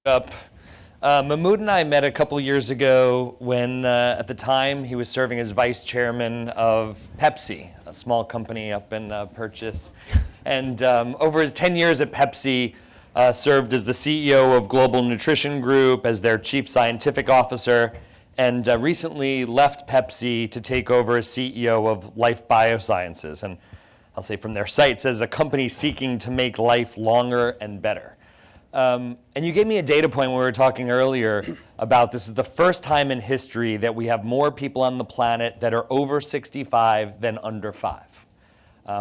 up. Mahmoud and I met a couple years ago when, at the time, he was serving as vice chairman of Pepsi, a small company up in Purchase. And over his 10 years at Pepsi, served as the CEO of Global Nutrition Group, as their chief scientific officer, and recently left Pepsi to take over as CEO of Life Biosciences. And I'll say from their site, says a company seeking to make life longer and better. And you gave me a data point when we were talking earlier about this is the first time in history that we have more people on the planet that are over 65 than under 5.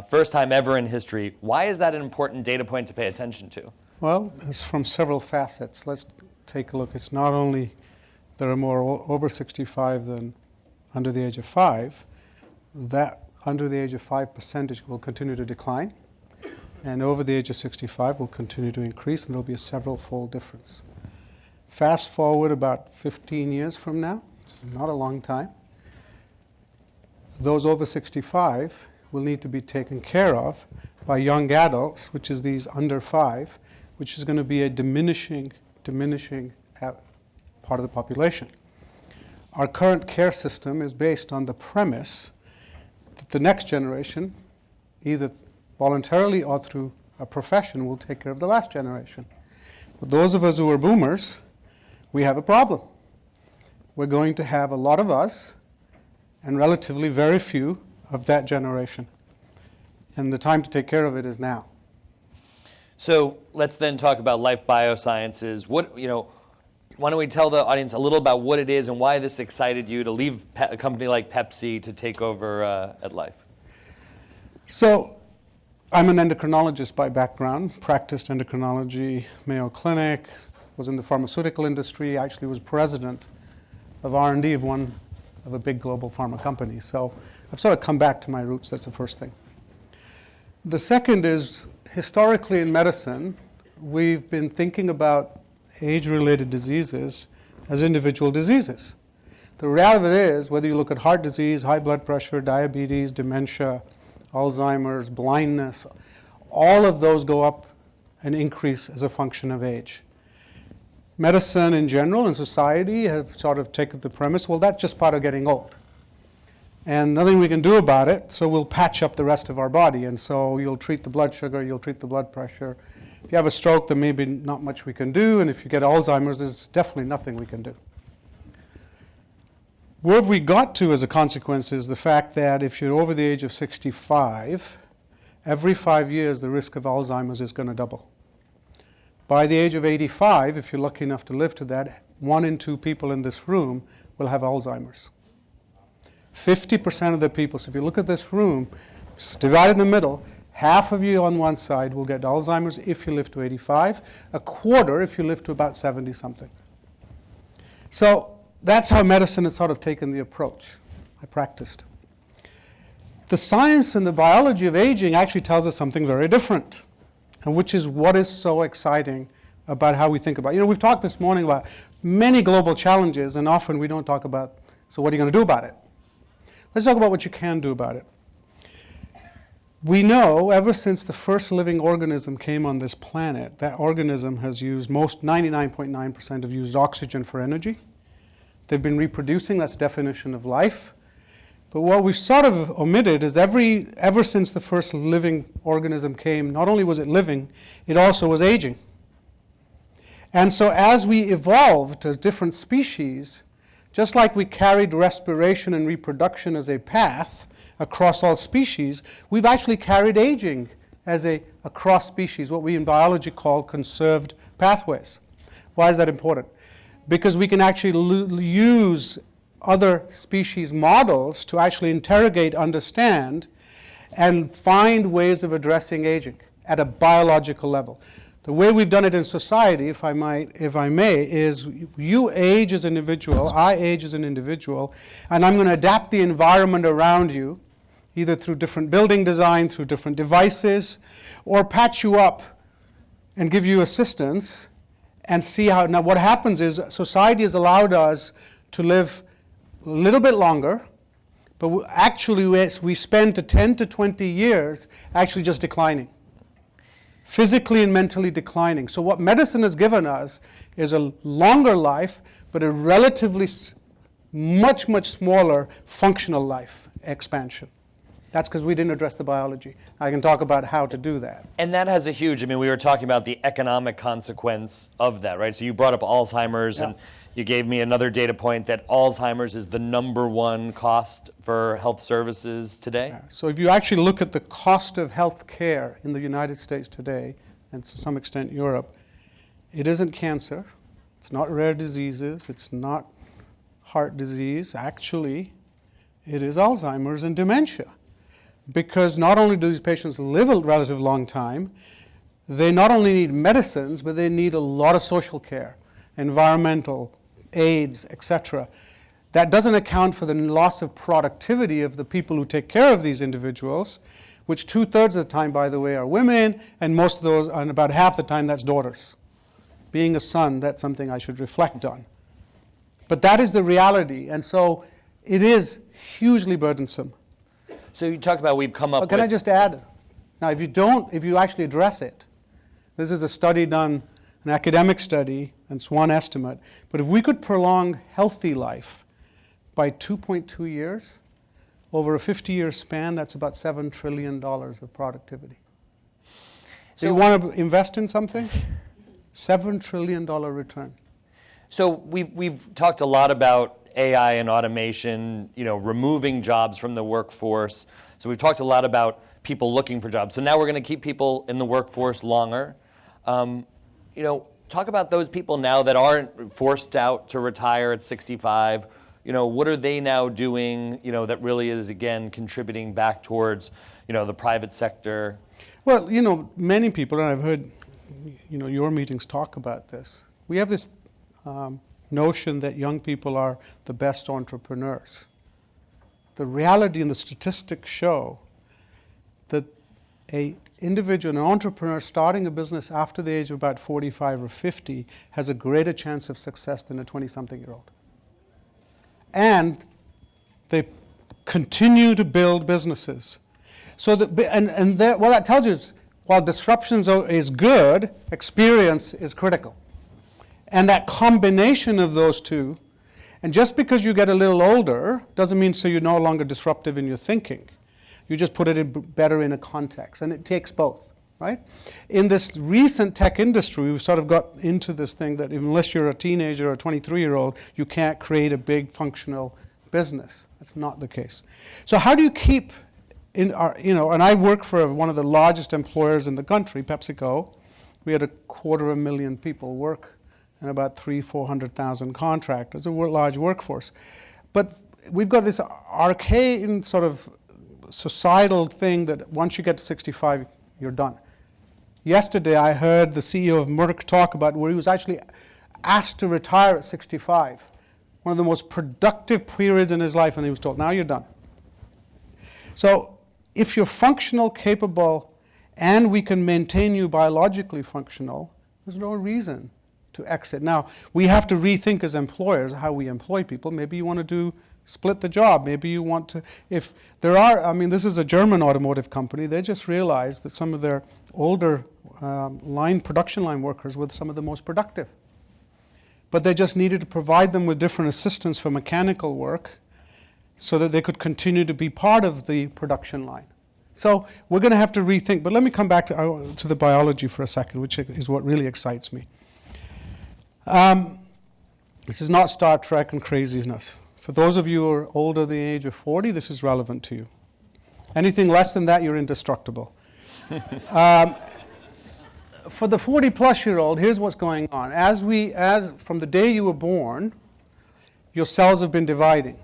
First time ever in history. Why is that an important data point to pay attention to? Well, it's from several facets. Let's take a look. It's not only there are more over 65 than under the age of 5, that under the age of 5 percentage will continue to decline. And over the age of 65 will continue to increase, and there'll be a several-fold difference. Fast forward about 15 years from now, which is not a long time, those over 65 will need to be taken care of by young adults, which is these under 5, which is going to be a diminishing part of the population. Our current care system is based on the premise that the next generation, either voluntarily or through a profession, will take care of the last generation. But those of us who are boomers, we have a problem. We're going to have a lot of us and relatively very few of that generation. And the time to take care of it is now. So let's then talk about Life Biosciences. Why don't we tell the audience a little about what it is and why this excited you to leave a company like Pepsi to take over at Life? So I'm an endocrinologist by background, practiced endocrinology, Mayo Clinic, was in the pharmaceutical industry, actually was president of R&D of a big global pharma company. So I've sort of come back to my roots. That's the first thing. The second is, historically in medicine, we've been thinking about age-related diseases as individual diseases. The reality of it is, whether you look at heart disease, high blood pressure, diabetes, dementia, Alzheimer's, blindness, all of those go up and increase as a function of age. Medicine in general and society have sort of taken the premise, well, that's just part of getting old. And nothing we can do about it, so we'll patch up the rest of our body. And so you'll treat the blood sugar, you'll treat the blood pressure. If you have a stroke, there may be not much we can do. And if you get Alzheimer's, there's definitely nothing we can do. Where we got to as a consequence is the fact that if you're over the age of 65, every 5 years the risk of Alzheimer's is going to double. By the age of 85, if you're lucky enough to live to that, 1 in 2 people in this room will have Alzheimer's. 50% of the people, so if you look at this room, it's divided in the middle, half of you on one side will get Alzheimer's if you live to 85, a quarter if you live to about 70-something. So that's how medicine has sort of taken the approach. I practiced. The science and the biology of aging actually tells us something very different, and which is what is so exciting about how we think about it. We've talked this morning about many global challenges, and often we don't talk about, so what are you going to do about it? Let's talk about what you can do about it. We know ever since the first living organism came on this planet, that organism has used 99.9% have used oxygen for energy. They've been reproducing, that's the definition of life. But what we've sort of omitted is ever since the first living organism came, not only was it living, it also was aging. And so as we evolved as different species, just like we carried respiration and reproduction as a path across all species, we've actually carried aging as across species, what we in biology call conserved pathways. Why is that important? Because we can actually use other species models to actually interrogate, understand, and find ways of addressing aging at a biological level. The way we've done it in society, if I may, is you age as an individual, I age as an individual, and I'm going to adapt the environment around you, either through different building design, through different devices, or patch you up and give you assistance and see how. Now what happens is society has allowed us to live a little bit longer, but actually we spend 10 to 20 years actually just declining. physically and mentally declining. So what medicine has given us is a longer life, but a relatively much, much smaller functional life expansion. That's because we didn't address the biology. I can talk about how to do that. And that has a huge, I mean, we were talking about the economic consequence of that, right? So you brought up Alzheimer's, and you gave me another data point that Alzheimer's is the #1 cost for health services today. So if you actually look at the cost of health care in the United States today, and to some extent Europe, it isn't cancer, it's not rare diseases, it's not heart disease. Actually, it is Alzheimer's and dementia. Because not only do these patients live a relatively long time, they not only need medicines, but they need a lot of social care, environmental, aids, etc. That doesn't account for the loss of productivity of the people who take care of these individuals, which 2/3 of the time, by the way, are women, and most of those, and about half the time, that's daughters. Being a son, that's something I should reflect on. But that is the reality, and so it is hugely burdensome. So you talk about we've come up with... Can I just add? Now, if you actually address it, this is a study done, an academic study, and it's one estimate, but if we could prolong healthy life by 2.2 years, over a 50-year span, that's about $7 trillion of productivity. So you want to invest in something? $7 trillion return. So we've talked a lot about AI and automation, removing jobs from the workforce. So we've talked a lot about people looking for jobs. So now we're going to keep people in the workforce longer. Talk about those people now that aren't forced out to retire at 65. What are they now doing, that really is, again, contributing back towards, the private sector? Well, many people, and I've heard, your meetings talk about this. We have this notion that young people are the best entrepreneurs. The reality and the statistics show that an individual, an entrepreneur starting a business after the age of about 45 or 50 has a greater chance of success than a 20-something-year-old. And they continue to build businesses. So what that tells you is, while disruption is good, experience is critical. And that combination of those two, and just because you get a little older doesn't mean so you're no longer disruptive in your thinking. You just put it better in a context, and it takes both, right? In this recent tech industry, we've sort of got into this thing that unless you're a teenager or a 23-year-old, you can't create a big functional business. That's not the case. So how do you keep and I work for one of the largest employers in the country, PepsiCo. We had 250,000 people work and about 300,000-400,000 contractors, a large workforce. But we've got this arcane sort of societal thing that once you get to 65, you're done. Yesterday, I heard the CEO of Merck talk about where he was actually asked to retire at 65, one of the most productive periods in his life, and he was told, now you're done. So if you're functional, capable, and we can maintain you biologically functional, there's no reason to exit. Now, we have to rethink as employers how we employ people. Maybe you want to split the job. Maybe you want to, if there are, this is a German automotive company. They just realized that some of their older production line workers were some of the most productive. But they just needed to provide them with different assistance for mechanical work so that they could continue to be part of the production line. So we're going to have to rethink. But let me come back to the biology for a second, which is what really excites me. This is not Star Trek and craziness. For those of you who are older than the age of 40, this is relevant to you. Anything less than that, you're indestructible. For the 40-plus-year-old, here's what's going on. As from the day you were born, your cells have been dividing.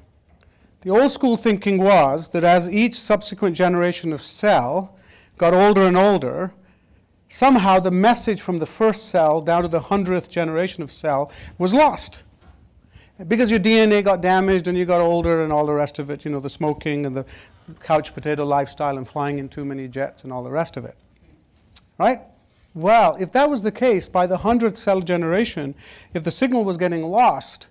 The old school thinking was that as each subsequent generation of cell got older and older, somehow the message from the first cell down to the 100th generation of cell was lost. Because your DNA got damaged and you got older and all the rest of it, the smoking and the couch potato lifestyle and flying in too many jets and all the rest of it. Right? Well, if that was the case, by the 100th cell generation, if the signal was getting lost,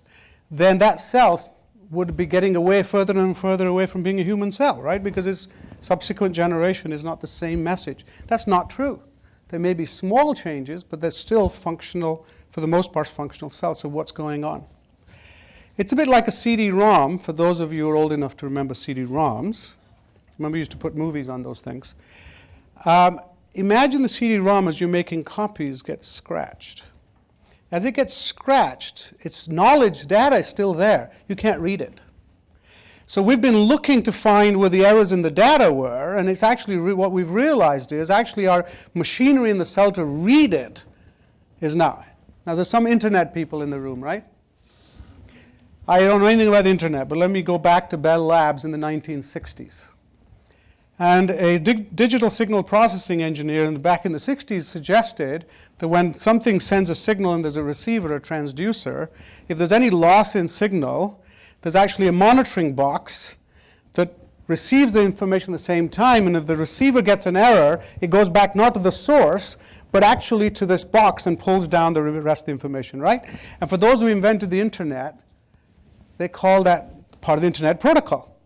then that cell would be getting away further and further away from being a human cell, right? Because its subsequent generation is not the same message. That's not true. There may be small changes, but they're still functional, for the most part, functional cells. So what's going on? It's a bit like a CD-ROM, for those of you who are old enough to remember CD-ROMs. Remember, we used to put movies on those things. Imagine the CD-ROM, as you're making copies, gets scratched. As it gets scratched, its knowledge data is still there. You can't read it. So we've been looking to find where the errors in the data were, and it's actually what we've realized is actually our machinery in the cell to read it is now. Now, there's some internet people in the room, right? I don't know anything about the internet, but let me go back to Bell Labs in the 1960s. And a digital signal processing engineer back in the 60s suggested that when something sends a signal and there's a receiver or transducer, if there's any loss in signal, there's actually a monitoring box that receives the information at the same time, and if the receiver gets an error, it goes back not to the source, but actually to this box and pulls down the rest of the information, right? And for those who invented the internet, they call that part of the internet protocol.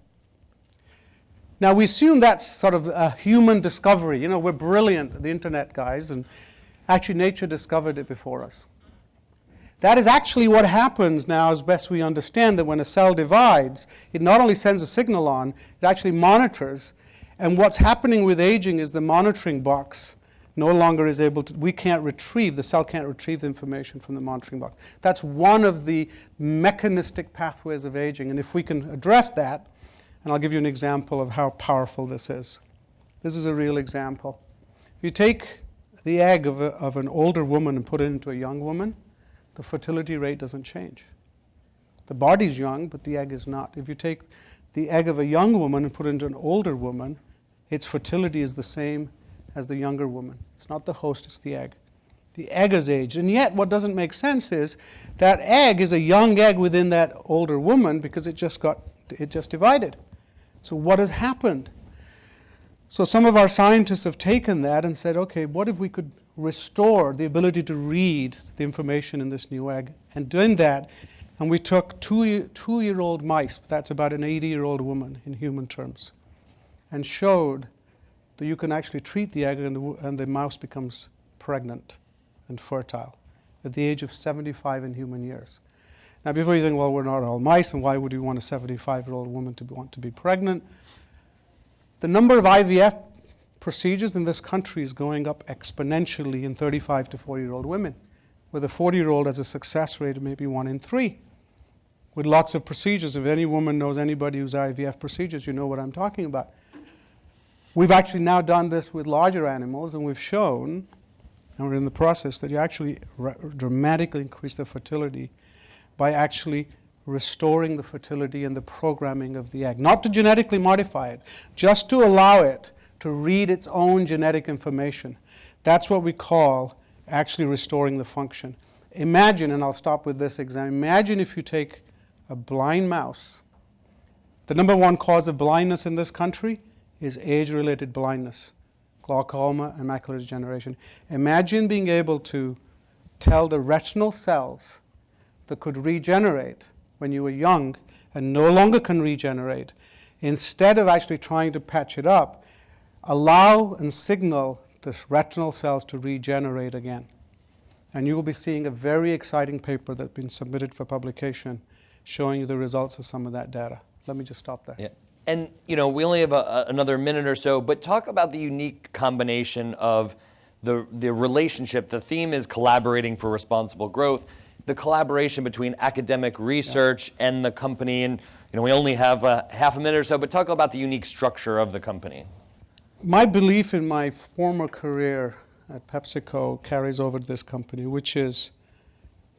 Now, we assume that's sort of a human discovery. You know, we're brilliant, the internet guys, and actually nature discovered it before us. That is actually what happens now, as best we understand, that when a cell divides, it not only sends a signal on, it actually monitors. And what's happening with aging is the monitoring box no longer is able to, the cell can't retrieve the information from the monitoring box. That's one of the mechanistic pathways of aging. And if we can address that, and I'll give you an example of how powerful this is. This is a real example. If you take the egg of an older woman and put it into a young woman, the fertility rate doesn't change. The body's young, but the egg is not. If you take the egg of a young woman and put it into an older woman, its fertility is the same as the younger woman. It's not the host, it's the egg. The egg is aged. And yet what doesn't make sense is that egg is a young egg within that older woman because it just divided. So what has happened? So some of our scientists have taken that and said, okay, what if we could restore the ability to read the information in this new egg? And doing that, and we took two-year-old mice, that's about an 80-year-old woman in human terms, and showed that you can actually treat the egg and the mouse becomes pregnant and fertile at the age of 75 in human years. Now, before you think, well, we're not all mice, and why would you want a 75-year-old woman to want to be pregnant? The number of IVF procedures in this country is going up exponentially in 35 to 40-year-old women, where the 40-year-old has a success rate of maybe 1 in 3. With lots of procedures, if any woman knows anybody who's IVF procedures, you know what I'm talking about. We've actually now done this with larger animals, and we've shown, and we're in the process, that you actually dramatically increase the fertility by actually restoring the fertility and the programming of the egg. Not to genetically modify it, just to allow it to read its own genetic information. That's what we call actually restoring the function. Imagine, and I'll stop with this example, imagine if you take a blind mouse. The number one cause of blindness in this country is age-related blindness, glaucoma and macular degeneration. Imagine being able to tell the retinal cells that could regenerate when you were young and no longer can regenerate, instead of actually trying to patch it up, allow and signal the retinal cells to regenerate again. And you will be seeing a very exciting paper that's been submitted for publication showing you the results of some of that data. Let me just stop there. Yeah. And we only have another minute or so, but talk about the unique combination of the relationship. The theme is collaborating for responsible growth. The collaboration between academic research and the company, and we only have half a minute or so, but talk about the unique structure of the company. My belief in my former career at PepsiCo carries over to this company, which is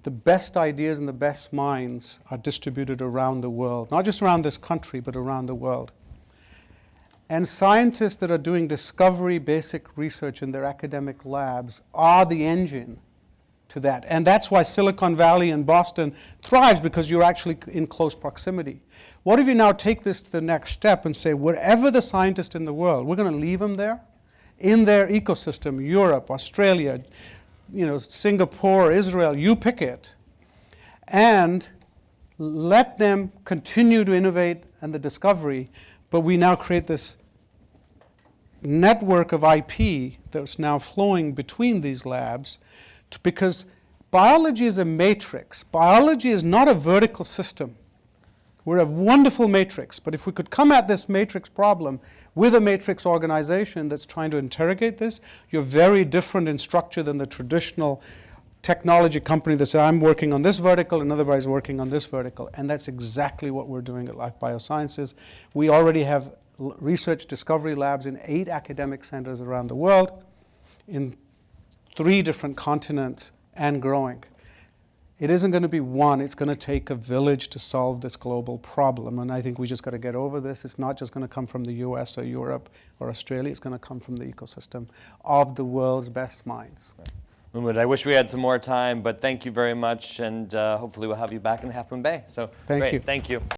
the best ideas and the best minds are distributed around the world, not just around this country, but around the world. And scientists that are doing discovery, basic research in their academic labs are the engine to that. And that's why Silicon Valley and Boston thrives, because you're actually in close proximity. What if you now take this to the next step and say, wherever the scientist in the world, we're going to leave them there, in their ecosystem, Europe, Australia, Singapore, Israel, you pick it, and let them continue to innovate and the discovery, but we now create this network of IP that's now flowing between these labs, because biology is a matrix. Biology is not a vertical system. We're a wonderful matrix, but if we could come at this matrix problem with a matrix organization that's trying to interrogate this, you're very different in structure than the traditional technology company that says, I'm working on this vertical, another guy's working on this vertical. And that's exactly what we're doing at Life Biosciences. We already have research discovery labs in 8 academic centers around the world, in 3 different continents, and growing. It isn't going to be one, it's going to take a village to solve this global problem. And I think we just got to get over this. It's not just going to come from the US or Europe or Australia, it's going to come from the ecosystem of the world's best minds. Mahmoud, I wish we had some more time, but thank you very much, and hopefully we'll have you back in Half Moon Bay. So Thank great, you. thank you.